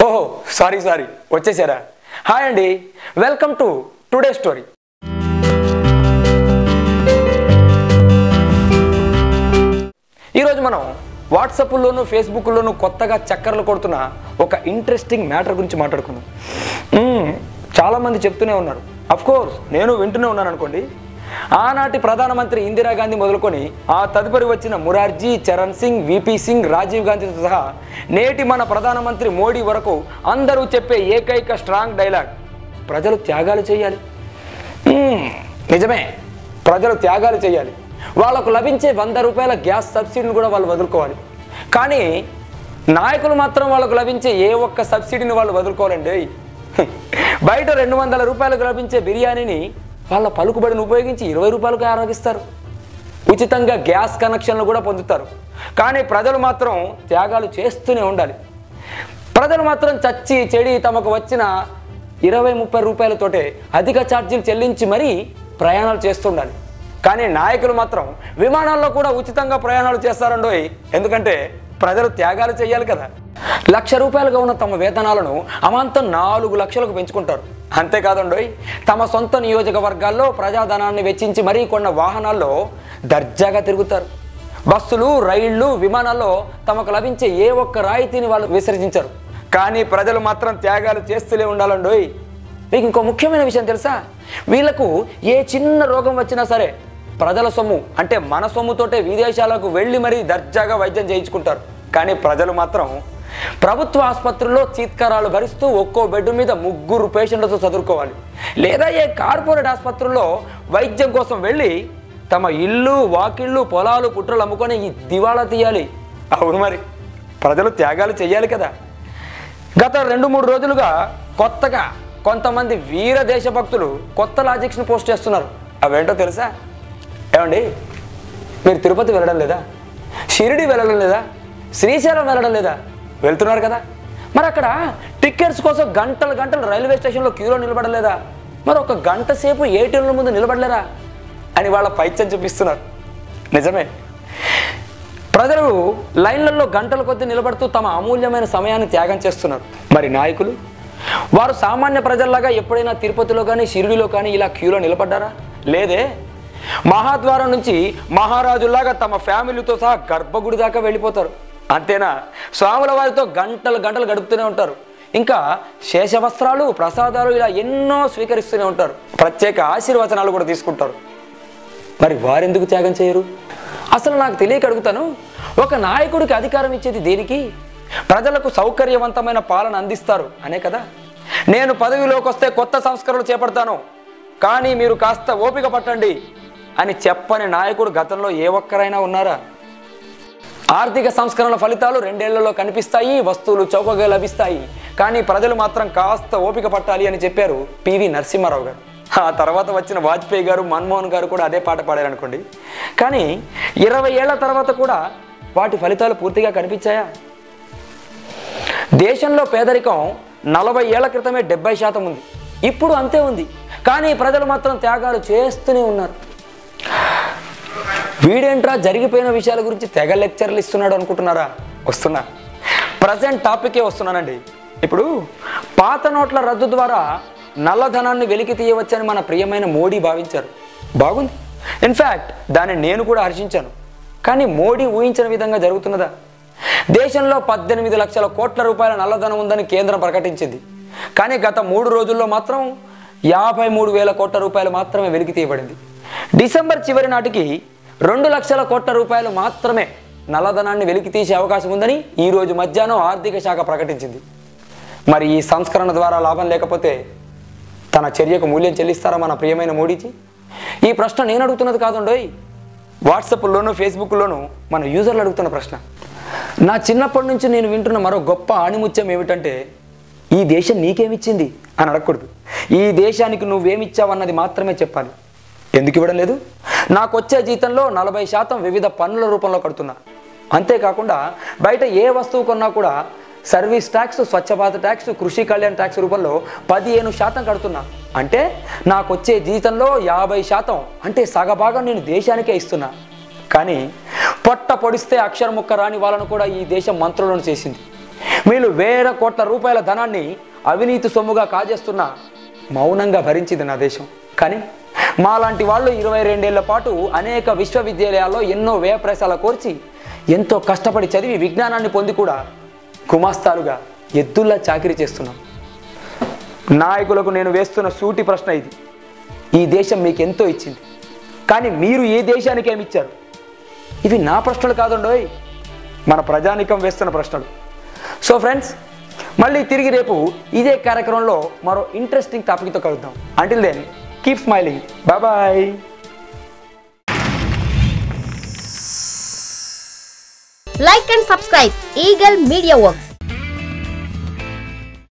ఓహో సారీ వచ్చేసారా? హాయ్ అండి, వెల్కమ్ టు టుడే స్టోరీ. ఈరోజు మనం వాట్సాప్లోను ఫేస్బుక్లోను కొత్తగా చక్కర్లు కొడుతున్న ఒక ఇంట్రెస్టింగ్ మ్యాటర్ గురించి మాట్లాడుకుందాం. చాలామంది చెప్తూనే ఉన్నారు, అఫ్కోర్స్ నేను వింటూనే ఉన్నాను అనుకోండి. ఆనాటి ప్రధానమంత్రి ఇందిరాగాంధీ మొదలుకొని ఆ తదుపరి వచ్చిన మురార్జీ, చరణ్ సింగ్, విపి సింగ్, రాజీవ్ గాంధీతో సహా నేటి మన ప్రధానమంత్రి మోడీ వరకు అందరూ చెప్పే ఏకైక స్ట్రాంగ్ డైలాగ్, ప్రజలు త్యాగాలు చేయాలి. నిజమే, ప్రజలు త్యాగాలు చేయాలి. వాళ్ళకు లభించే 100 రూపాయల గ్యాస్ సబ్సిడీని కూడా వాళ్ళు వదులుకోవాలి. కానీ నాయకులు మాత్రం వాళ్ళకు లభించే ఏ ఒక్క సబ్సిడీని వాళ్ళు వదులుకోవాలండి. బయట 200 రూపాయలకు లభించే బిర్యానీని వాళ్ళ పలుకుబడిని ఉపయోగించి 20 రూపాయలకు ఆరోగిస్తారు. ఉచితంగా గ్యాస్ కనెక్షన్లు కూడా పొందుతారు. కానీ ప్రజలు మాత్రం త్యాగాలు చేస్తూనే ఉండాలి. ప్రజలు మాత్రం చచ్చి చెడి తమకు వచ్చిన 20-30 రూపాయలతోటే అధిక ఛార్జీలు చెల్లించి మరీ ప్రయాణాలు చేస్తుండాలి. కానీ నాయకులు మాత్రం విమానాల్లో కూడా ఉచితంగా ప్రయాణాలు చేస్తారండోయ్. ఎందుకంటే ప్రజలు త్యాగాలు చేయాలి కదా. 1,00,000 రూపాయలుగా ఉన్న తమ వేతనాలను అమాంతం 4 లక్షలకు పెంచుకుంటారు. అంతేకాదండోయ్, తమ సొంత నియోజకవర్గాల్లో ప్రజాధనాన్ని వెచ్చించి మరీ కొన్న వాహనాల్లో దర్జాగా తిరుగుతారు. బస్సులు, రైళ్లు, విమానాల్లో తమకు లభించే ఏ ఒక్క రాయితీని వాళ్ళు విసర్జించరు. కానీ ప్రజలు మాత్రం త్యాగాలు చేస్తూనే ఉండాలండోయ్. మీకు ఇంకో ముఖ్యమైన విషయం తెలుసా? వీళ్లకు ఏ చిన్న రోగం వచ్చినా సరే ప్రజల సొమ్ము అంటే మన సొమ్ముతోటే విదేశాలకు వెళ్ళి మరీ దర్జాగా వైద్యం చేయించుకుంటారు. కానీ ప్రజలు మాత్రం ప్రభుత్వ ఆసుపత్రుల్లో చీత్కారాలు భరిస్తూ ఒక్కో బెడ్ మీద 3 పేషెంట్లతో చదువుకోవాలి. లేదా ఏ కార్పొరేట్ ఆసుపత్రుల్లో వైద్యం కోసం వెళ్ళి తమ ఇల్లు, వాకిళ్ళు, పొలాలు, పుట్రలు అమ్ముకొని ఈ దివాళా తీయాలి. అవును, మరి ప్రజలు త్యాగాలు చేయాలి కదా. గత 2-3 రోజులుగా కొత్తగా కొంతమంది వీర దేశభక్తులు కొత్త లాజిక్స్ని పోస్ట్ చేస్తున్నారు. అవేంటో తెలుసా? ఏమండి, మీరు తిరుపతి వెళ్ళడం లేదా? షిరిడి వెళ్ళడం లేదా? శ్రీశైలం వెళ్ళడం లేదా? వెళ్తున్నారు కదా. మరి అక్కడ టికెట్స్ కోసం గంటలు రైల్వే స్టేషన్లో క్యూలో నిలబడలేదా? మరి ఒక గంట సేపు ఏటీఎంల ముందు నిలబడలేరా అని వాళ్ళ పైత్యం చూపిస్తున్నారు. నిజమే, ప్రజలు లైన్లలో గంటల కొద్దీ నిలబడుతూ తమ అమూల్యమైన సమయాన్ని త్యాగం చేస్తున్నారు. మరి నాయకులు, వారు సామాన్య ప్రజల్లాగా ఎప్పుడైనా తిరుపతిలో కానీ షిరిడిలో కానీ ఇలా క్యూలో నిలబడ్డారా? లేదే. మహాద్వారం నుంచి మహారాజుల్లాగా తమ ఫ్యామిలీతో సహా గర్భగుడి దాకా వెళ్ళిపోతారు. అంతేనా, స్వాముల వారితో గంటలు గడుపుతూనే ఉంటారు. ఇంకా శేషవస్త్రాలు, ప్రసాదాలు ఇలా ఎన్నో స్వీకరిస్తూనే ఉంటారు. ప్రత్యేక ఆశీర్వచనాలు కూడా తీసుకుంటారు. మరి వారెందుకు త్యాగం చేయరు? అసలు నాకు తెలియక అడుగుతాను, ఒక నాయకుడికి అధికారం ఇచ్చేది దేనికి? ప్రజలకు సౌకర్యవంతమైన పాలన అందిస్తారు అనే కదా. నేను పదవిలోకి వస్తే కొత్త సంస్కరణలు చేపడతాను, కానీ మీరు కాస్త ఓపిక పట్టండి అని చెప్పని నాయకుడు గతంలో ఏ ఒక్కరైనా ఉన్నారా? ఆర్థిక సంస్కరణల ఫలితాలు 2 ఏళ్లలో కనిపిస్తాయి, వస్తువులు చౌకగా లభిస్తాయి, కానీ ప్రజలు మాత్రం కాస్త ఓపిక పట్టాలి అని చెప్పారు పివి నరసింహారావు గారు. ఆ తర్వాత వచ్చిన వాజ్పేయి గారు, మన్మోహన్ గారు కూడా అదే పాట పాడారనుకోండి. కానీ 20 ఏళ్ల తర్వాత కూడా వాటి ఫలితాలు పూర్తిగా కనిపించాయా? దేశంలో పేదరికం 40 ఏళ్ల క్రితమే 70% ఉంది, ఇప్పుడు అంతే ఉంది. కానీ ప్రజలు మాత్రం త్యాగాలు చేస్తూనే ఉన్నారు. వీడేంట్రా జరిగిపోయిన విషయాల గురించి తెగ లెక్చర్లు ఇస్తున్నాడు అనుకుంటున్నారా? వస్తున్నా, ప్రజెంట్ టాపికే వస్తున్నానండి. ఇప్పుడు పాత నోట్ల రద్దు ద్వారా నల్లధనాన్ని వెలికి తీయవచ్చని మన ప్రియమైన మోడీ భావించారు. బాగుంది, ఇన్ఫ్యాక్ట్ దాన్ని నేను కూడా హర్షించాను. కానీ మోడీ ఊహించిన విధంగా జరుగుతున్నదా? దేశంలో 18 లక్షల కోట్ల రూపాయల నల్లధనం ఉందని కేంద్రం ప్రకటించింది. కానీ గత 3 రోజుల్లో మాత్రం 53,000 కోట్ల రూపాయలు మాత్రమే వెలికి తీయబడింది. డిసెంబర్ చివరి నాటికి 2 లక్షల కోట్ల రూపాయలు మాత్రమే నల్లధనాన్ని వెలికి తీసే అవకాశం ఉందని ఈరోజు మధ్యాహ్నం ఆర్థిక శాఖ ప్రకటించింది. మరి ఈ సంస్కరణ ద్వారా లాభం లేకపోతే తన చర్యకు మూల్యం చెల్లిస్తారా మన ప్రియమైన మోడీజీ? ఈ ప్రశ్న నేను అడుగుతున్నది కాదండోయ్, వాట్సాప్లోనూ ఫేస్బుక్లోనూ మన యూజర్లు అడుగుతున్న ప్రశ్న. నా చిన్నప్పటి నుంచి నేను వింటున్న మరో గొప్ప ఆణిముత్యం ఏమిటంటే, ఈ దేశం నీకేమిచ్చింది అని అడగకూడదు, ఈ దేశానికి నువ్వేమిచ్చావన్నది మాత్రమే చెప్పాలి. ఎందుకు ఇవ్వడం లేదు? నాకు వచ్చే జీతంలో 40% వివిధ పన్నుల రూపంలో కడుతున్నా. అంతేకాకుండా బయట ఏ వస్తువు కొన్నా కూడా service tax, Swachh Bharat tax, కృషి కళ్యాణ్ ట్యాక్స్ రూపంలో 15% కడుతున్నా. అంటే నాకు వచ్చే జీతంలో 50% అంటే సగభాగం నేను దేశానికే ఇస్తున్నా. కానీ పొట్ట పొడిస్తే అక్షర ముక్క రాని వాళ్ళను కూడా ఈ దేశం మంత్రులను చేసింది. వీళ్ళు వేల కోట్ల రూపాయల ధనాన్ని అవినీతి సొమ్ముగా కాజేస్తున్న మౌనంగా భరించింది నా దేశం. కానీ మాలాంటి వాళ్ళు 22 ఏళ్ల పాటు అనేక విశ్వవిద్యాలయాల్లో ఎన్నో వ్యయప్రయాసాల కోర్చి ఎంతో కష్టపడి చదివి విజ్ఞానాన్ని పొంది కూడా గుమాస్తాలుగా ఎద్దుల్లా చాకిరీ చేస్తున్నాం. నాయకులకు నేను వేస్తున్న సూటి ప్రశ్న ఇది. ఈ దేశం మీకు ఎంతో ఇచ్చింది, కానీ మీరు ఏ దేశానికి ఏమి ఇచ్చారు? ఇవి నా ప్రశ్నలు కాదండోయ్, మన ప్రజానికం వేస్తున్న ప్రశ్నలు. సో ఫ్రెండ్స్, మళ్ళీ తిరిగి రేపు ఇదే కార్యక్రమంలో మరో ఇంట్రెస్టింగ్ టాపిక్తో కలుద్దాం. Until then keep smiling. Bye. Like and subscribe Eagle Media Works.